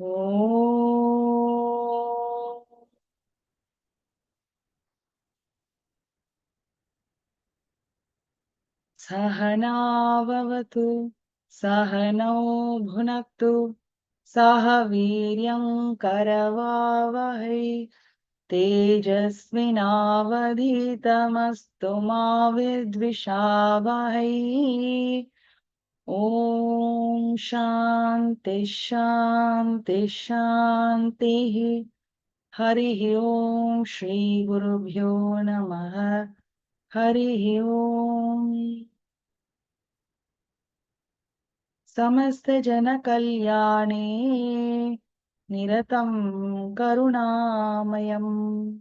Om Sahana Bhavatu Sahano Bhunaktu Saha Viryam Karavavahai Tejasvinavadhitamastu ma vidvishavahai. Om Shanti Shanti Shanti. Hari Om Shri Gurubhyo Namaha. Hari Om. Samasta Jana Kalyane Niratam Karunamayam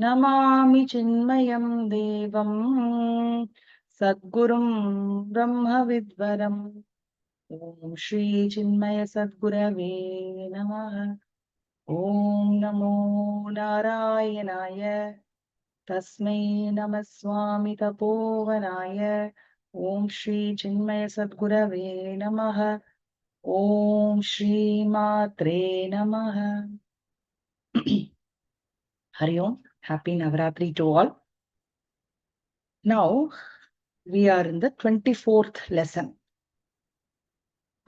Namami Chinmayam Devam Sadgurum Brahma Vidvaram. Om Shri Chinmaya Sadgurave Namaha. Om Namo Narayanaya. Tasmai Namaswami Tapovanaya. Om Shri Chinmaya Sadgurave Namaha. Om Shri Matre Namaha. Hari Om. Happy Navratri to all. Now we are in the 24th lesson.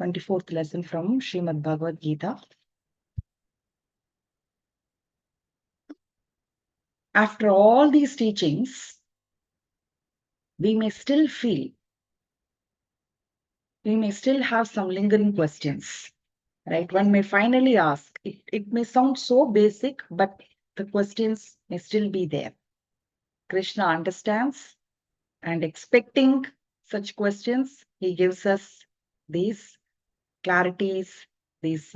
24th lesson from Srimad Bhagavad Gita. After all these teachings, we may still feel, we may still have some lingering questions, right? One may finally ask, it may sound so basic, but the questions may still be there. Krishna understands, and expecting such questions, he gives us these clarities, these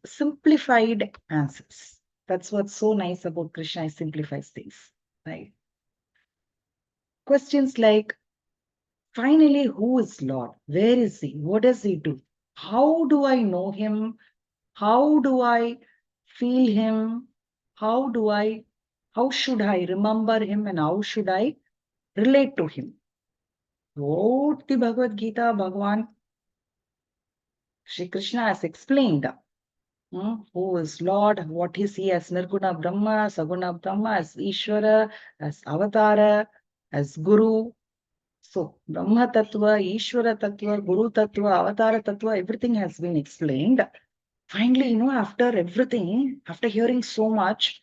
simplified answers. That's what's so nice about Krishna, he simplifies things, right? Questions like, finally, who is Lord? Where is he? What does he do? How do I know him? How do I feel him? How should I remember him, and how should I relate to him? What the Bhagavad Gita, Bhagavan Shri Krishna has explained. Who is Lord? What is he as Nirguna Brahma, Saguna Brahma, as Ishvara, as Avatara, as Guru? So, Brahma Tattva, Ishvara Tattva, Guru Tattva, Avatara Tattva, everything has been explained. Finally, after everything, after hearing so much,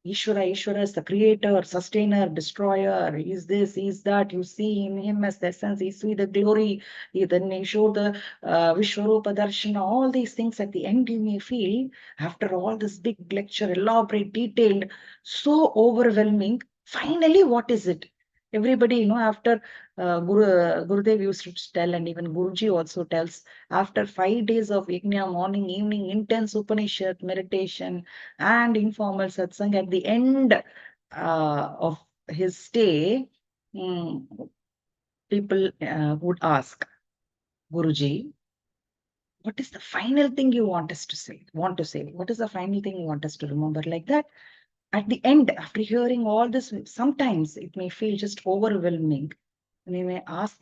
Ishvara is the creator, sustainer, destroyer, is this, is that, you see in him as the essence, you see the glory, then you show the Vishwarupa Darshana, all these things at the end you may feel, after all this big lecture, elaborate, detailed, so overwhelming, finally what is it? Everybody, after Gurudev used to tell, and even Guruji also tells, after 5 days of yajna, morning, evening, intense Upanishad, meditation, and informal satsang, at the end of his stay, people would ask, Guruji, what is the final thing you want us to say? What is the final thing you want us to remember? Like that, at the end, after hearing all this, sometimes it may feel just overwhelming. We may ask,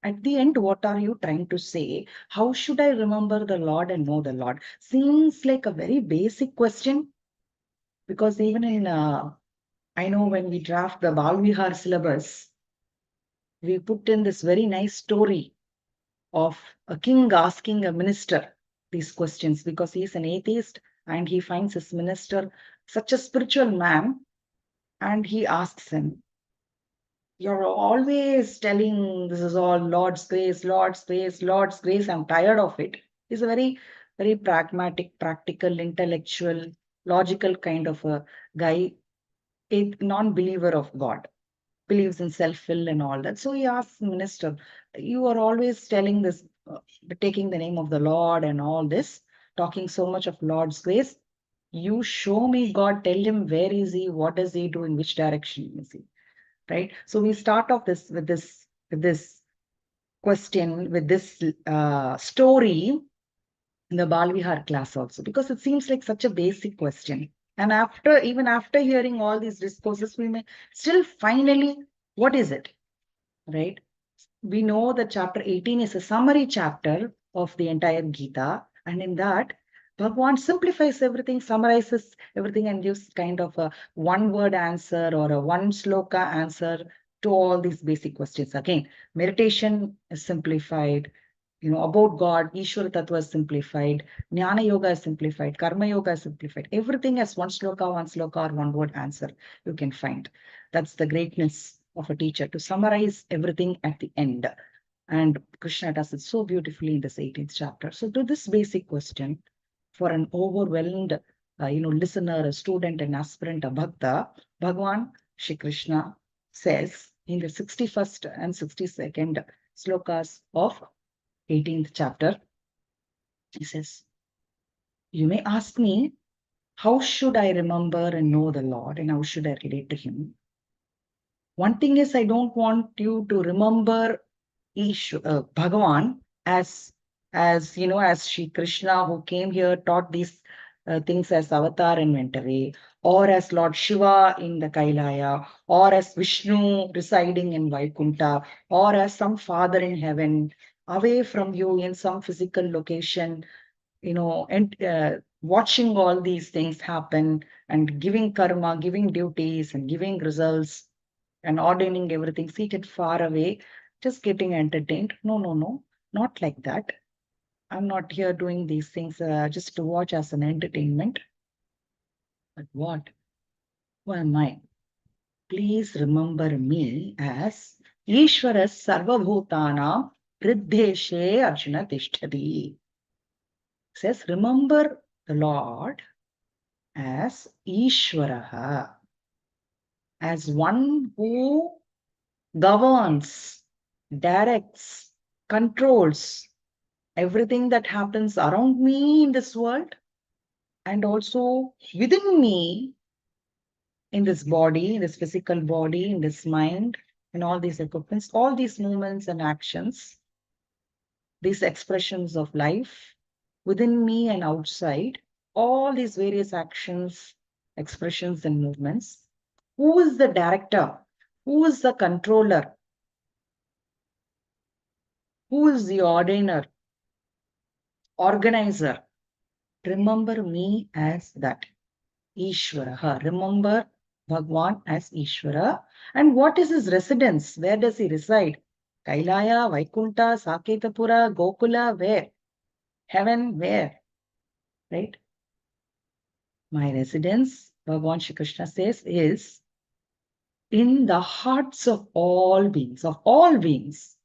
at the end, what are you trying to say? How should I remember the Lord and know the Lord? Seems like a very basic question, because even in, I know when we draft the Balvihar syllabus, we put in this very nice story of a king asking a minister these questions, because he is an atheist and he finds his minister such a spiritual man, and he asks him, you're always telling this is all Lord's grace, Lord's grace, Lord's grace. I'm tired of it. He's a very, very pragmatic, practical, intellectual, logical kind of a guy, a non-believer of God, believes in self-will and all that. So he asks the minister, you are always telling this, taking the name of the Lord and all this, talking so much of Lord's grace. You show me God, tell him where is he, what does he do, in which direction is he? Right? So we start off with this question, with this story in the Balvihar class also, because it seems like such a basic question. And even after hearing all these discourses, we may still finally, what is it? Right? We know that chapter 18 is a summary chapter of the entire Gita. And in that, Bhagwan simplifies everything, summarizes everything, and gives kind of a one-word answer or a one sloka answer to all these basic questions. Again, meditation is simplified, about God, Ishwara Tattva is simplified, Jnana Yoga is simplified, Karma Yoga is simplified. Everything has one sloka, or one word answer you can find. That's the greatness of a teacher, to summarize everything at the end. And Krishna does it so beautifully in this 18th chapter. So to this basic question, for an overwhelmed, listener, a student, an aspirant, a bhakta, Bhagwan Shri Krishna says in the 61st and 62nd slokas of 18th chapter, he says, you may ask me, how should I remember and know the Lord, and how should I relate to him? One thing is, I don't want you to remember Bhagavan as Shri Krishna, who came here, taught these things as avatar and went away, or as Lord Shiva in the Kailaya, or as Vishnu residing in Vaikunta, or as some father in heaven, away from you in some physical location, and watching all these things happen and giving karma, giving duties and giving results and ordaining everything seated far away, just getting entertained. No, no, no, not like that. I'm not here doing these things just to watch as an entertainment. But what? Who am I? Please remember me as Ishvara Sarvabhutana Riddheshe Arjuna Tishtadi. Says, remember the Lord as Ishvaraha, as one who governs, directs, controls everything that happens around me in this world and also within me in this body, in this physical body, in this mind, in all these equipments, all these movements and actions, these expressions of life within me and outside, all these various actions, expressions, and movements. Who is the director? Who is the controller? Who is the ordainer, organizer? Remember me as that. Ishvara. Remember Bhagwan as Ishvara. And what is his residence? Where does he reside? Kailaya, Vaikunta, Saketapura, Gokula, where? Heaven, where? Right? My residence, Bhagwan Shri Krishna says, is in the hearts of all beings, all beings,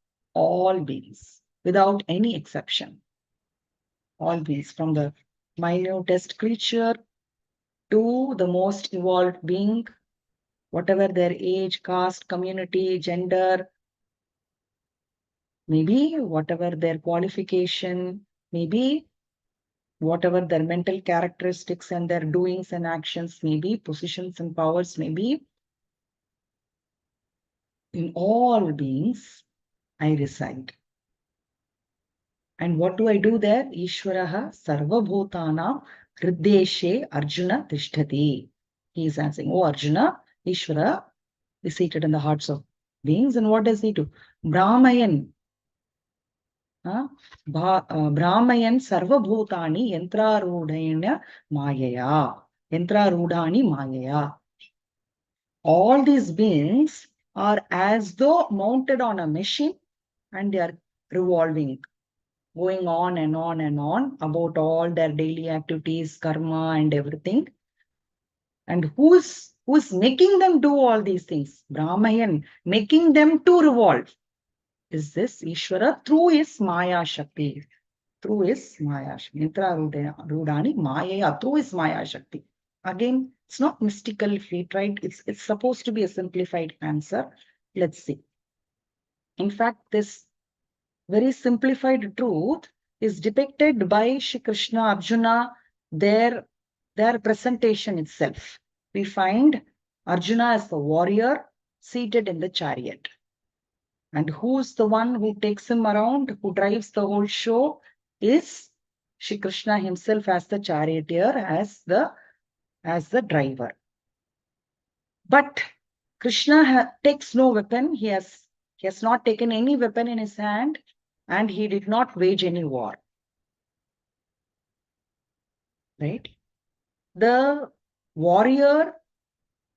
without any exception. All beings, from the minutest creature to the most evolved being, whatever their age, caste, community, gender, maybe whatever their qualification, maybe whatever their mental characteristics and their doings and actions, maybe positions and powers, maybe in all beings, I reside. And what do I do there? Ishvaraha Sarvabhutana Hriddeshe Arjuna Tishtati. He is answering, oh Arjuna, Ishvara is seated in the hearts of beings. And what does he do? Brahmayan. Brahmayan Sarvabhutani Yantrarudhaina Mayaya. Yantrarudhani Mayaya. All these beings are as though mounted on a machine and they are revolving, going on and on and on about all their daily activities, karma and everything. And who's making them do all these things? Brahmayan, making them to revolve. Is this Ishvara through his Maya Shakti? Through his Maya Shakti. Yantra Rudhani Maya, through his Maya Shakti. Again, it's not mystical if we tried. It's supposed to be a simplified answer. Let's see. In fact, this very simplified truth is depicted by Shri Krishna, Arjuna, their presentation itself. We find Arjuna as the warrior seated in the chariot. And who's the one who takes him around, who drives the whole show, is Shri Krishna himself as the charioteer, as the driver. But Krishna takes no weapon. He has not taken any weapon in his hand, and he did not wage any war. right? The warrior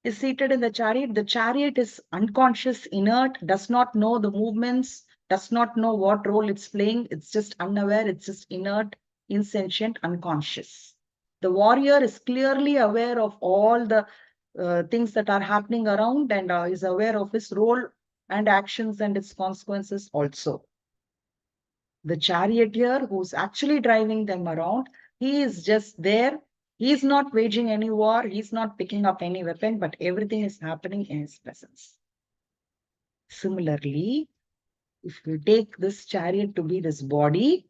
is seated in the chariot. The chariot is unconscious, inert, does not know the movements, does not know what role it's playing. It's just unaware, it's just inert, insentient, unconscious. The warrior is clearly aware of all the things that are happening around and is aware of his role and actions and its consequences also. The charioteer who's actually driving them around, he is just there. He's not waging any war. He's not picking up any weapon, but everything is happening in his presence. Similarly, if you take this chariot to be this body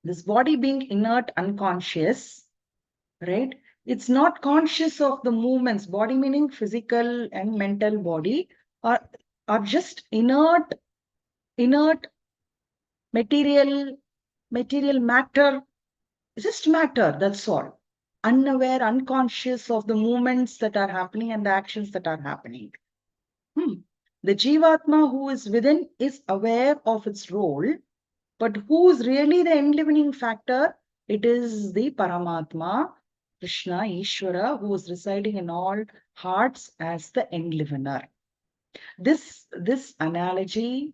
being inert, unconscious, right? It's not conscious of the movements. Body meaning physical and mental body are just inert material matter, just matter, that's all. Unaware, unconscious of the movements that are happening and the actions that are happening. The Jivatma who is within is aware of its role, but who is really the enlivening factor? It is the Paramatma, Krishna, Ishvara, who is residing in all hearts as the enlivener. This analogy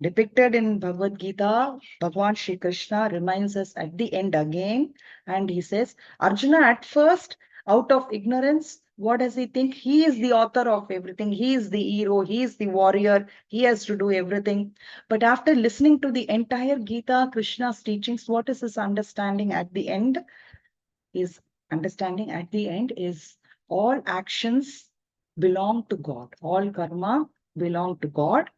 depicted in Bhagavad Gita, Bhagavan Shri Krishna reminds us at the end again, and he says, Arjuna at first, out of ignorance, what does he think? He is the author of everything. He is the hero. He is the warrior. He has to do everything. But after listening to the entire Gita, Krishna's teachings, what is his understanding at the end? His understanding at the end is all actions belong to God. All karma belong to God.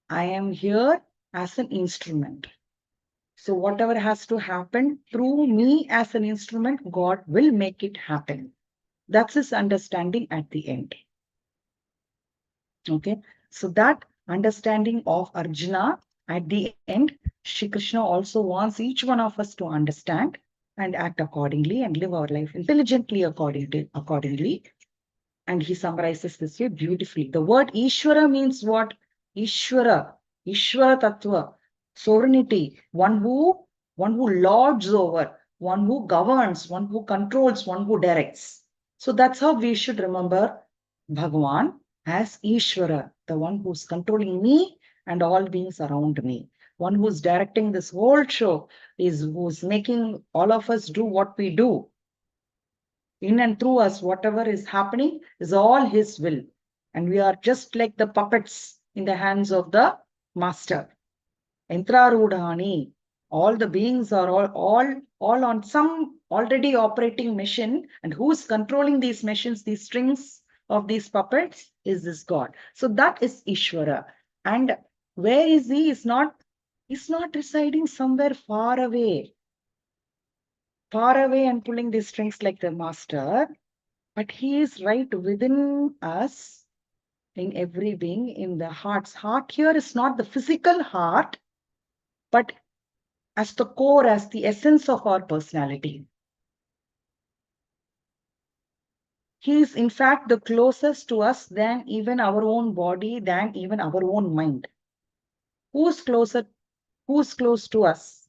I am here as an instrument. So whatever has to happen through me as an instrument, God will make it happen. That's his understanding at the end. Okay. So that understanding of Arjuna at the end, Shri Krishna also wants each one of us to understand and act accordingly and live our life intelligently accordingly. And he summarizes this here beautifully. The word Ishvara means what? Ishvara Tattva, sovereignty, one who lords over, one who governs, one who controls, one who directs. So that's how we should remember Bhagavan as Ishvara, the one who's controlling me and all beings around me. One who's directing this whole show is who's making all of us do what we do. In and through us, whatever is happening is all his will. And we are just like the puppets in the hands of the master. Entrarudhani. All the beings are all on some already operating machine. And who's controlling these machines, these strings of these puppets is this God. So that is Ishvara. And where is he? He's not residing somewhere far away and pulling these strings like the master, but he is right within us, in every being, in the heart's heart. Here is not the physical heart, but as the core, as the essence of our personality. He is in fact the closest to us than even our own body, than even our own mind. Who's close to us?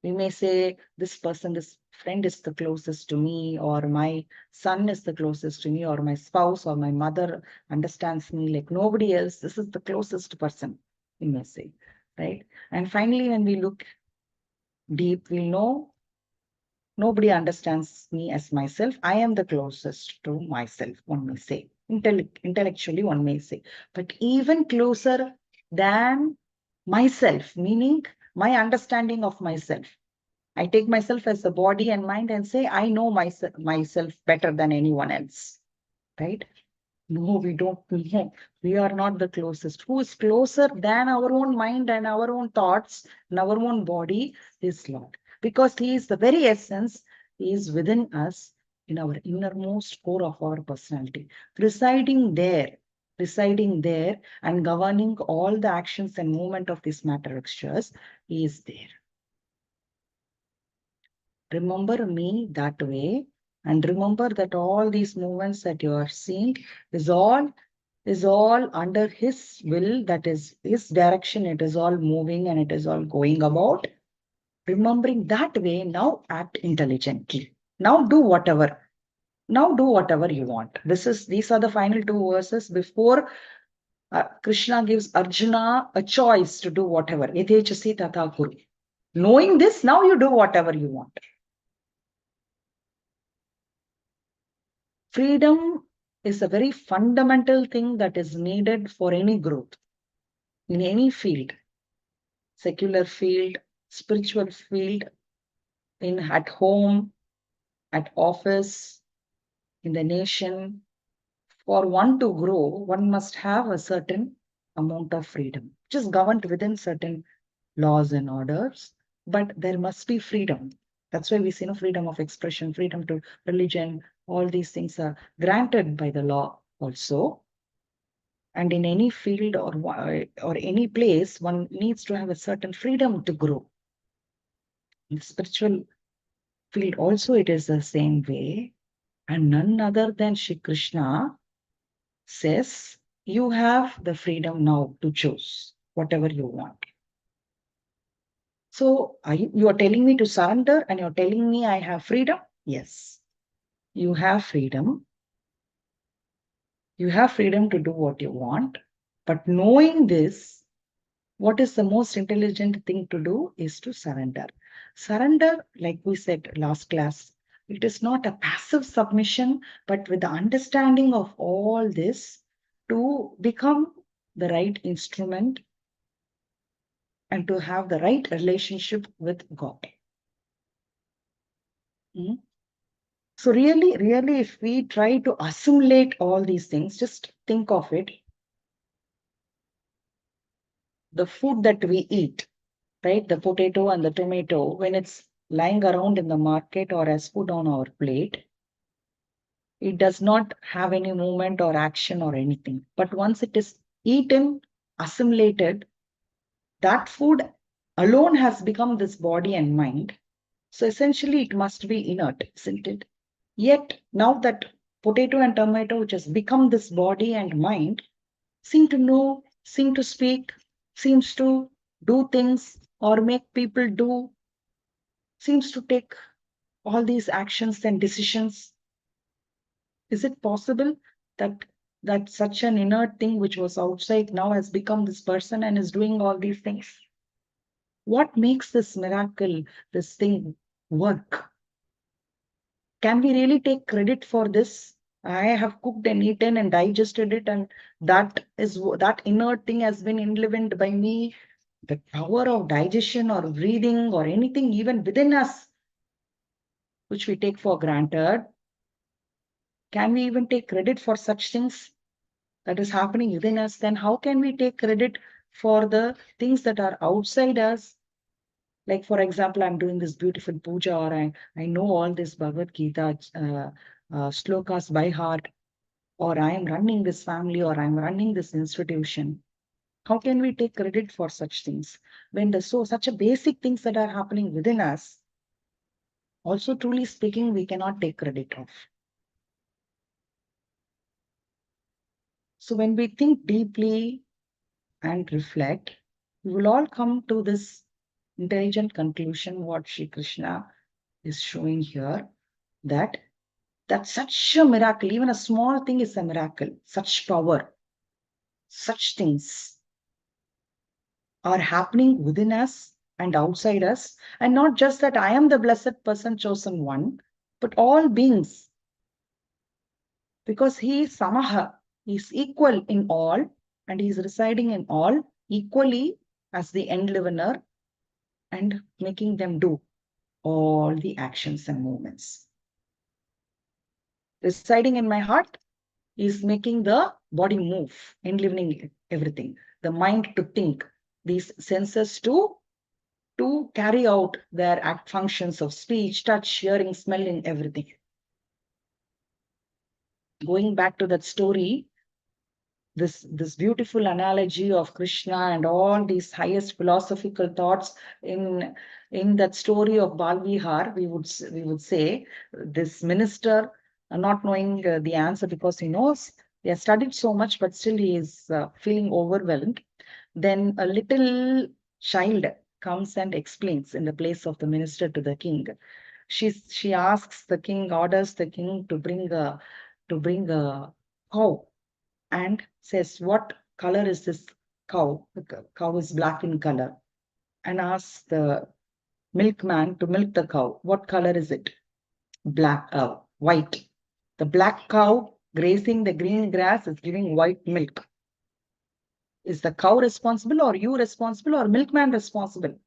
We may say this person, this friend is the closest to me, or my son is the closest to me, or my spouse or my mother understands me like nobody else. This is the closest person, we may say, right? And finally, when we look deep, we know nobody understands me as myself. I am the closest to myself, one may say. Intellectually, one may say. But even closer than myself, meaning my understanding of myself. I take myself as a body and mind and say, I know myself better than anyone else, right? No, we don't know. We are not the closest. Who is closer than our own mind and our own thoughts and our own body is Lord. Because he is the very essence, he is within us in our innermost core of our personality, residing there and governing all the actions and movement of these matter mixtures. He is there. Remember me that way, and remember that all these movements that you are seeing is all under his will, that is his direction. It is all moving and it is all going about. Remembering that way, now act intelligently. Now do whatever. Now do whatever you want. These are the final two verses before Krishna gives Arjuna a choice to do whatever. Yethechasi tata kuru. Knowing this, now you do whatever you want. Freedom is a very fundamental thing that is needed for any growth in any field, secular field, spiritual field, at home, at office, in the nation. For one to grow, one must have a certain amount of freedom, which is governed within certain laws and orders, but there must be freedom. That's why we see no freedom of expression, freedom to religion, all these things are granted by the law also. And in any field or any place, one needs to have a certain freedom to grow. In the spiritual field also, it is the same way. And none other than Shri Krishna says, you have the freedom now to choose whatever you want. So you are telling me to surrender and you're telling me I have freedom? Yes, you have freedom. You have freedom to do what you want. But knowing this, what is the most intelligent thing to do is to surrender. Surrender, like we said last class, it is not a passive submission, but with the understanding of all this to become the right instrument and to have the right relationship with God. So really, if we try to assimilate all these things, just think of it. The food that we eat, right? The potato and the tomato, when it's lying around in the market or as food on our plate, it does not have any movement or action or anything. But once it is eaten, assimilated, that food alone has become this body and mind. So essentially, it must be inert, isn't it? Yet, now that potato and tomato, which has become this body and mind, seem to know, seem to speak, seems to do things or make people do, seems to take all these actions and decisions. Is it possible that such an inert thing which was outside now has become this person and is doing all these things? What makes this miracle, this thing work? Can we really take credit for this? I have cooked and eaten and digested it, and that inert thing has been enlivened by me. The power of digestion or breathing or anything even within us, which we take for granted, can we even take credit for such things that is happening within us? Then how can we take credit for the things that are outside us? Like, for example, I'm doing this beautiful puja, or I know all this Bhagavad Gita slokas by heart, or I am running this family, or I'm running this institution. How can we take credit for such things when such a basic things that are happening within us, also truly speaking, we cannot take credit of? So when we think deeply and reflect, we will all come to this intelligent conclusion, what Sri Krishna is showing here, that such a miracle, even a small thing is a miracle, such power, such things are happening within us and outside us. And not just that I am the blessed person, chosen one, but all beings, because he is Samaha, he is equal in all, and he is residing in all equally as the end livener and making them do all the actions and movements. Residing in my heart is making the body move, enlivening everything, the mind to think, these senses to carry out their act functions of speech, touch, hearing, smelling, everything. Going back to that story, this beautiful analogy of Krishna and all these highest philosophical thoughts in that story of Bal Vihar, we would say this minister, not knowing the answer because he knows he has studied so much, but still he is feeling overwhelmed. Then a little child comes and explains in the place of the minister to the king she asks the king, orders the king to bring a cow, and says, what color is this cow? The cow is black in color. And asks the milkman to milk the cow. What color is it? Black, white. The black cow grazing the green grass is giving white milk. Is the cow responsible, or you responsible, or milkman responsible?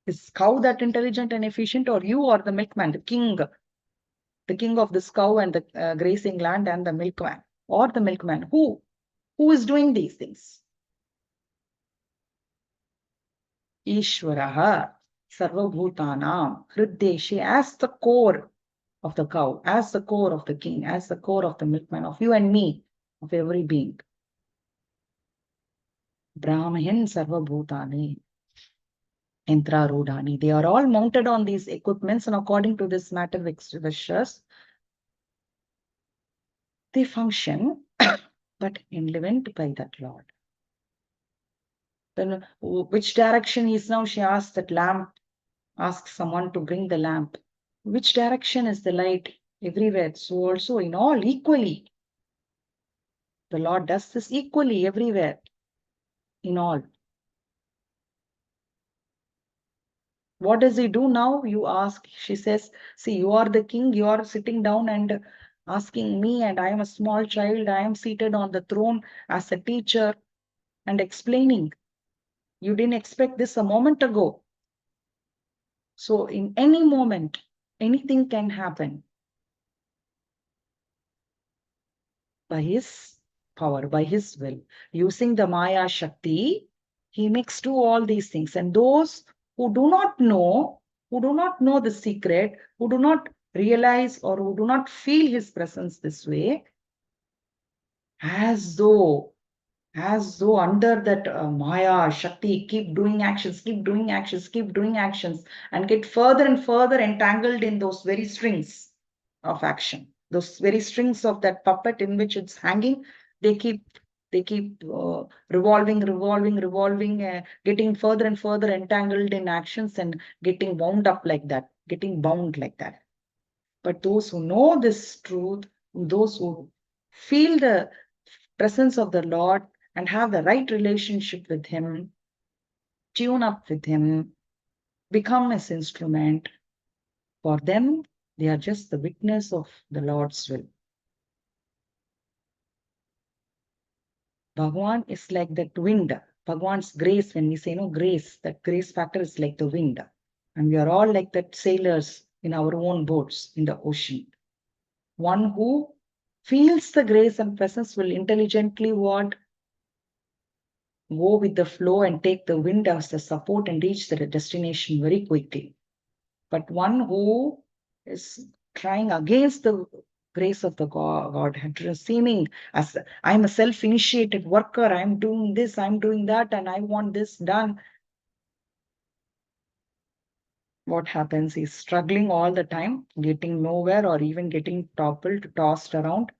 Is cow that intelligent and efficient, or you, or the milkman, the king of this cow and the grazing land, and the milkman, or the milkman? Who is doing these things? Ishvaraha Sarvabhutanam Hriddeshe, as the core of the cow, as the core of the king, as the core of the milkman, of you and me, of every being. Brahmayan Sarvabhutani Entrarudhani. They are all mounted on these equipments, and according to this matter Vishwas, they function, but enlivened by that Lord. Then which direction is now? She asks that lamp, asks someone to bring the lamp. Which direction is the light? Everywhere. So also in all equally. The Lord does this equally everywhere, in all. What does he do now? You ask. She says, see, you are the king, you are sitting down and asking me, and I am a small child, I am seated on the throne as a teacher and explaining. You didn't expect this a moment ago. So in any moment, anything can happen by his power, by his will. Using the Maya Shakti, he makes do all these things. And those who do not know the secret, who do not realize or who do not feel his presence this way, as though under that Maya Shakti, keep doing actions, keep doing actions, keep doing actions, and get further and further entangled in those very strings of action, those very strings of that puppet in which it's hanging. They keep revolving, getting further and further entangled in actions and getting wound up like that, getting bound like that. But those who know this truth, those who feel the presence of the Lord and have the right relationship with him, tune up with him, become his instrument, for them, they are just the witness of the Lord's will. Bhagwan is like that wind. Bhagwan's grace, when we say no grace, that grace factor is like the wind. And we are all like that sailors in our own boats in the ocean. One who feels the grace and presence will intelligently what? Go with the flow and take the wind as the support and reach the destination very quickly. But one who is trying against the grace of the God, seeming as I'm a self-initiated worker, I'm doing this, I'm doing that, and I want this done. What happens? He's struggling all the time, getting nowhere, or even getting toppled, tossed around.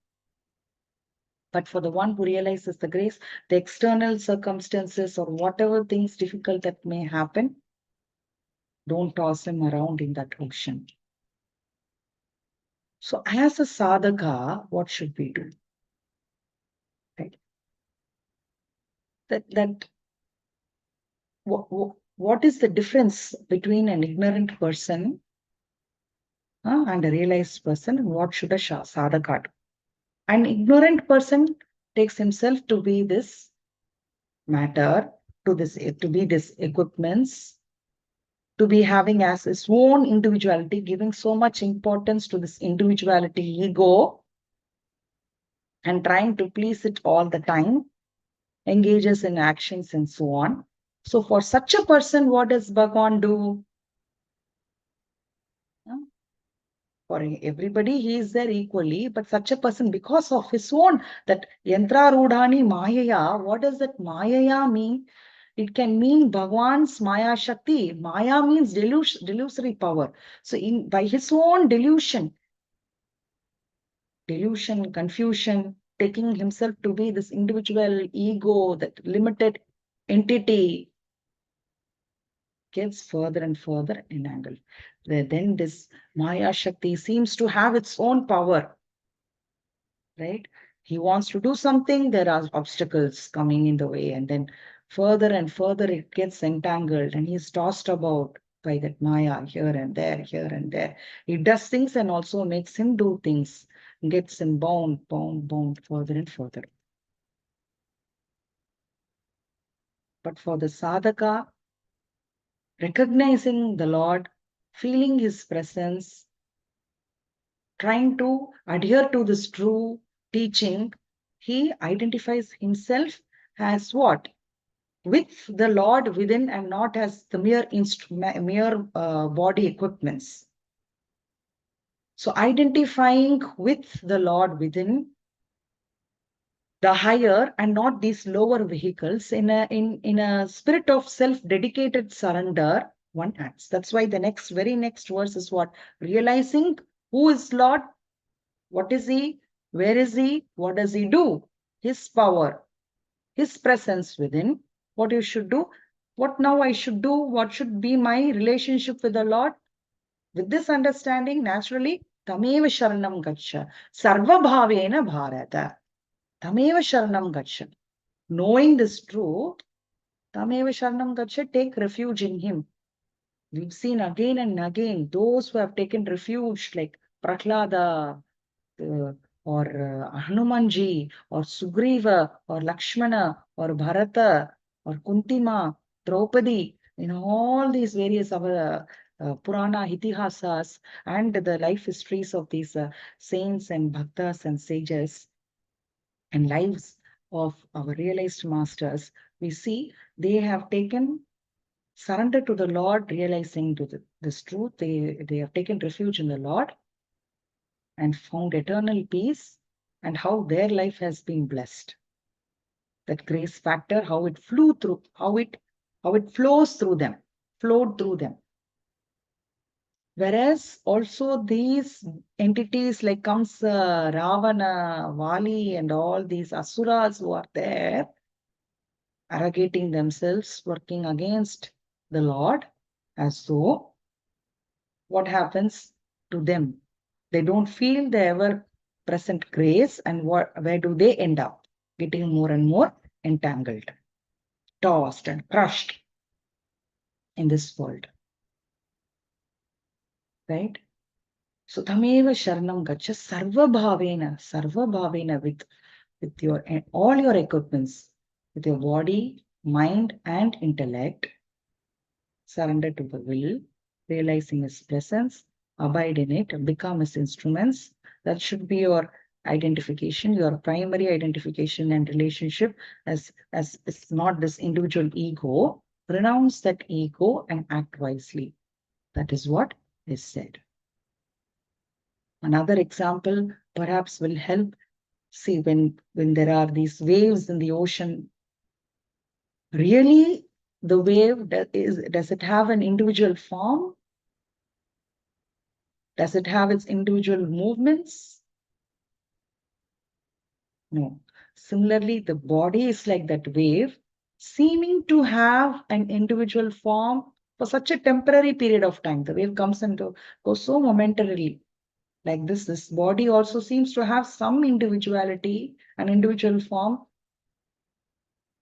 But for the one who realizes the grace, the external circumstances or whatever things difficult that may happen, don't toss him around in that ocean. So as a sadhaka, what should we do? Right? What is the difference between an ignorant person and a realized person, and what should a sadhaka do? An ignorant person takes himself to be this matter, to be this equipments, to be having as his own individuality, giving so much importance to this individuality ego and trying to please it all the time, engages in actions and so on. So for such a person, what does Bhagavan do? For everybody, he is there equally, but such a person, because of his own, that yantra rudhani mayaya, what does that mayaya mean? It can mean Bhagwan's Maya Shakti. Maya means delusory power. So by his own delusion, confusion, taking himself to be this individual ego, that limited entity, gets further and further entangled. Then this Maya Shakti seems to have its own power, right? He wants to do something, there are obstacles coming in the way, and then further and further it gets entangled, and he's tossed about by that Maya here and there, here and there. It does things and also makes him do things, gets him bound further and further. But for the sadhaka, recognizing the Lord, feeling his presence, trying to adhere to this true teaching, he identifies himself as what? With the Lord within and not as the mere body equipments. So identifying with the Lord within, the higher and not these lower vehicles, in a spirit of self-dedicated surrender, one acts. That's why the very next verse is what? Realizing who is Lord, what is he, where is he, what does he do, his power, his presence within, what you should do, what now I should do, what should be my relationship with the Lord. With this understanding, naturally, Tameva Sharanam Gacha, Sarva Bhavena Bharata. Tameva Sharanam Gacha. Knowing this truth, Tameva Sharanam Gacha, take refuge in him. We've seen again and again those who have taken refuge, like Prahlada, or Hanumanji, or Sugriva, or Lakshmana, or Bharata, or Kuntima, Draupadi, in all these various other Purana, Itihasas, and the life histories of these saints and bhaktas and sages and lives of our realized masters, we see they have taken surrender to the Lord, realizing to this truth. They have taken refuge in the Lord and found eternal peace, and how their life has been blessed. That grace factor, how it flew through, how it flows through them, flowed through them. Whereas also these entities like Kamsa, Ravana, Vali, and all these asuras who are there, arrogating themselves, working against the Lord, as though, what happens to them? They don't feel the ever present grace, and where do they end up? Getting more and more entangled, tossed and crushed in this world. Right? So Tameva Sharanam Gacha Sarva Bhavena, with your all your equipments, with your body, mind, and intellect. Surrender to the will, realizing his presence, abide in it, become his instruments. That should be your identification, your primary identification and relationship, as it's not this individual ego. Renounce that ego and act wisely. That is what is said. Another example perhaps will help. See, when there are these waves in the ocean, really the wave, does it have an individual form? Does it have its individual movements? No. Similarly, the body is like that wave, seeming to have an individual form for such a temporary period of time. The wave comes and goes so momentarily. Like this body also seems to have some individuality, an individual form.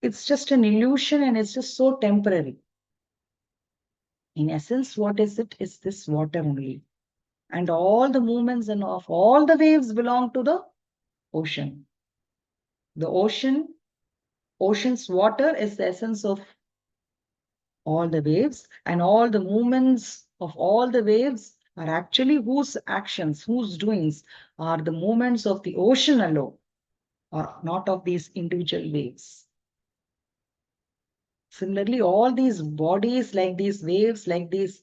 It's just an illusion, and it's just so temporary. In essence, what is it? It's this water only. And all the movements and of all the waves belong to the ocean. The ocean's water is the essence of all the waves, and all the movements of all the waves are actually whose actions, whose doings are the movements of the ocean alone, or not of these individual waves. Similarly, all these bodies, like these waves, like these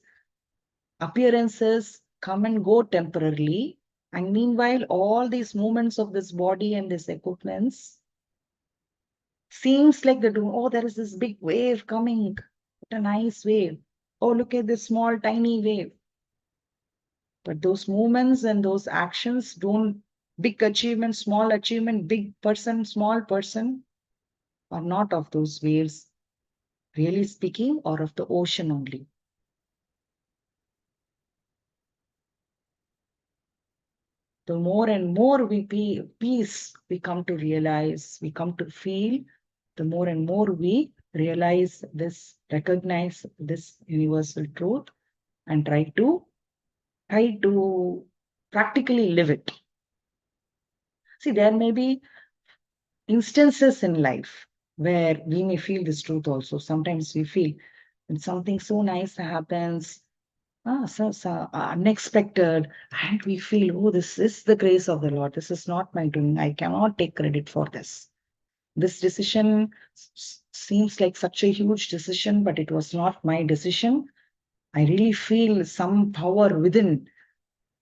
appearances, come and go temporarily. And meanwhile, all these movements of this body and these equipments seems like they're doing, oh, there is this big wave coming. What a nice wave. Oh, look at this small, tiny wave. But those movements and those actions don't, big achievement, small achievement, big person, small person, are not of those waves, really speaking, or of the ocean only. the more and more peace we come to realize, we come to feel, the more and more we realize this, recognize this universal truth, and try to practically live it. See, there may be instances in life where we may feel this truth also. Sometimes we feel when something so nice happens, so unexpected, and we feel, oh, this is the grace of the Lord. This is not my doing. I cannot take credit for this. This decision seems like such a huge decision, but it was not my decision. I really feel some power within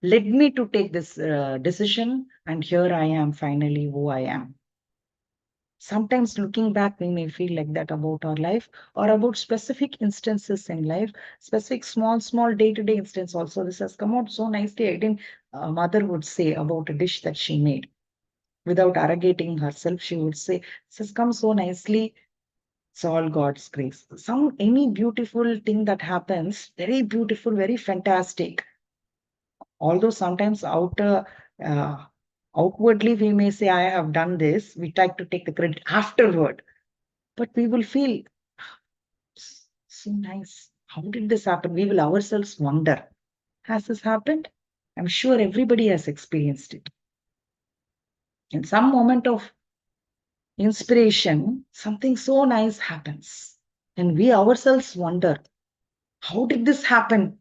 led me to take this decision, and here I am finally who I am. Sometimes looking back, we may feel like that about our life or about specific instances in life, specific small day-to-day instance also. This has come out so nicely. I think mother would say about a dish that she made. Without arrogating herself, she would say, this has come so nicely. It's all God's grace. Any beautiful thing that happens, very beautiful, very fantastic. Although sometimes uh, outwardly we may say, I have done this, we try to take the credit afterward. But we will feel so nice. How did this happen? We will ourselves wonder. Has this happened? I'm sure everybody has experienced it. In some moment of inspiration, something so nice happens. And we ourselves wonder, how did this happen?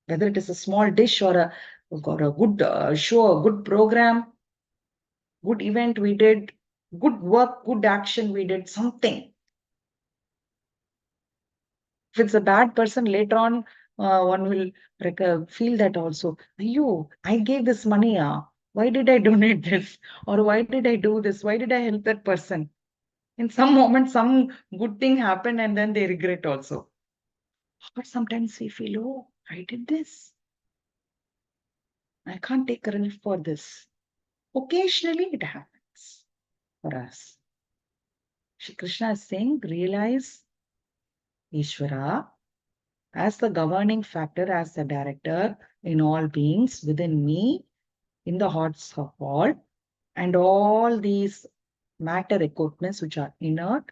Whether it is a small dish or a good show, a good program, good event we did, good work, good action we did, something. If it's a bad person, later on, one will feel that also. I gave this money. Why did I donate this? Or why did I do this? Why did I help that person? In some moment, some good thing happened and then they regret also. But sometimes we feel, oh, I did this. I can't take credit for this. Occasionally it happens for us. Shri Krishna is saying, realize Ishvara as the governing factor, as the director in all beings within me, in the hearts of all, and all these matter equipments which are inert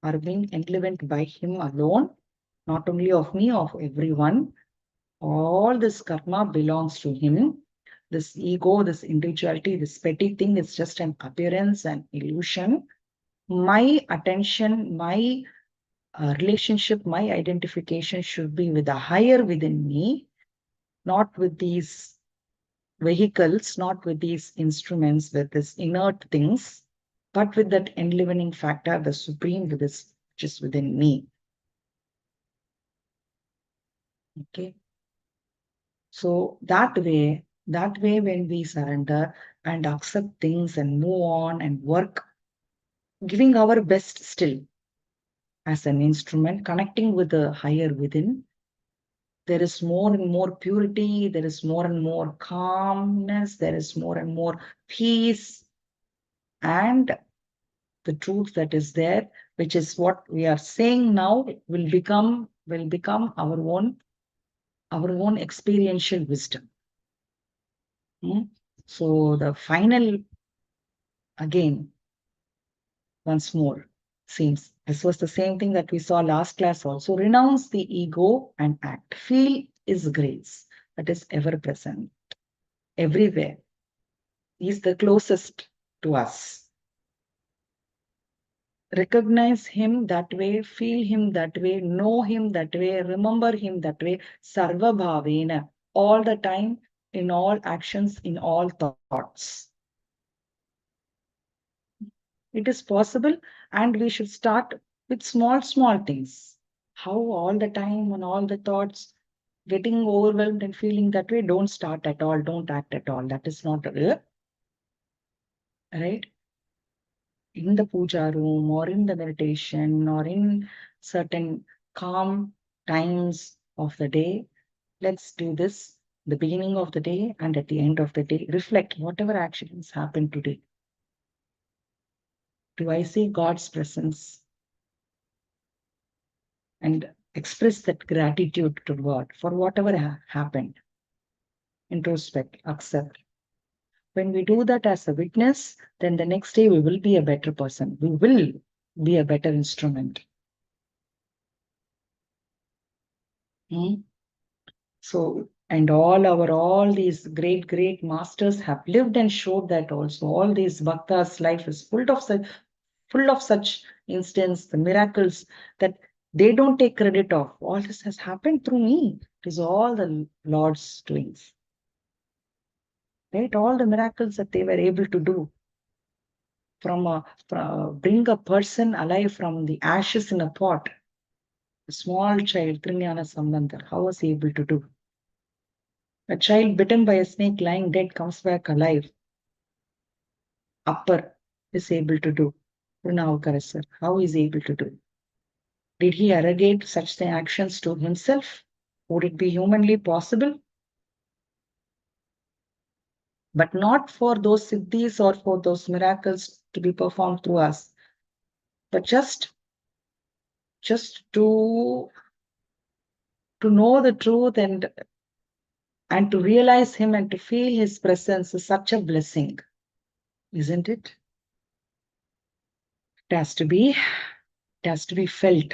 are being enlivened by him alone, not only of me, of everyone. All this karma belongs to him. This ego, this individuality, this petty thing is just an appearance, an illusion. My attention, my relationship, my identification should be with the higher within me, not with these vehicles, not with these instruments, with these inert things, but with that enlivening factor, the supreme with this, which is within me. Okay. So that way, when we surrender and accept things and move on and work, giving our best still as an instrument, connecting with the higher within, there is more and more purity, there is more and more calmness, there is more and more peace, and the truth that is there, which is what we are saying now, will become our own experiential wisdom. So the final, again, once more, seems this was the same thing that we saw last class also. Renounce the ego and act. Feel is grace that is ever present everywhere. He is the closest to us. Recognize him that way, feel him that way, know him that way, remember him that way, sarva bhavena, all the time, in all actions, in all thoughts. It is possible, and we should start with small things. How all the time and all the thoughts, getting overwhelmed and feeling that way, don't start at all, don't act at all. That is not right. In the puja room or in the meditation or in certain calm times of the day, let's do this the beginning of the day and at the end of the day. Reflect whatever actions happened today. Do I see God's presence? And express that gratitude to God for whatever happened. Introspect, accept. When we do that as a witness, then the next day we will be a better person. We will be a better instrument. So, and all these great masters have lived and showed that also. All these bhaktas' life is full of such instances, the miracles that they don't take credit of. All this has happened through me. It is all the Lord's doings. Right? All the miracles that they were able to do. Bring a person alive from the ashes in a pot. A small child, Trinyana Sambandar, how was he able to do? A child bitten by a snake lying dead comes back alive. Upper is able to do. Purnavakarasar, how is he able to do? Did he arrogate such actions to himself? Would it be humanly possible? But not for those siddhis or for those miracles to be performed through us, but just to know the truth and to realize him and to feel his presence is such a blessing, isn't it? It has to be felt,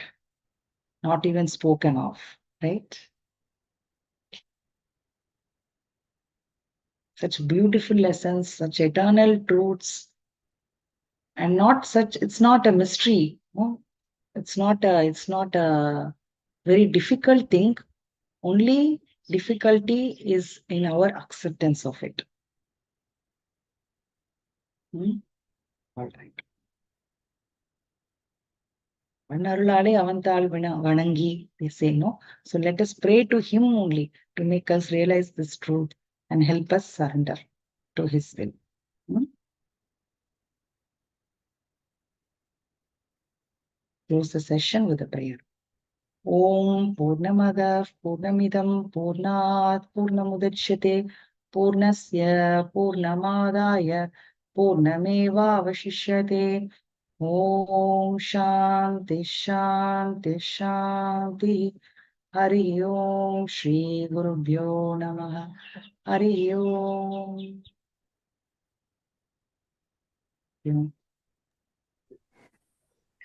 not even spoken of, right? Such beautiful lessons, such eternal truths, and it's not a mystery. No? It's not a very difficult thing. Only difficulty is in our acceptance of it. All right. Vannarulale avantal vanangi, they say, no? So let us pray to him only to make us realize this truth and help us surrender to his will. Close the session with a prayer. Om Purnamada Purnamidam Purnat Purnamudachyate Purnasya Purnamadaya Purnameva Vashishyate. Om Shanti Shanti Shanti. Hari Om Shri Gurubhyo Namaha. Hari Om.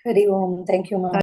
Hari Om. Thank you, Ma'am.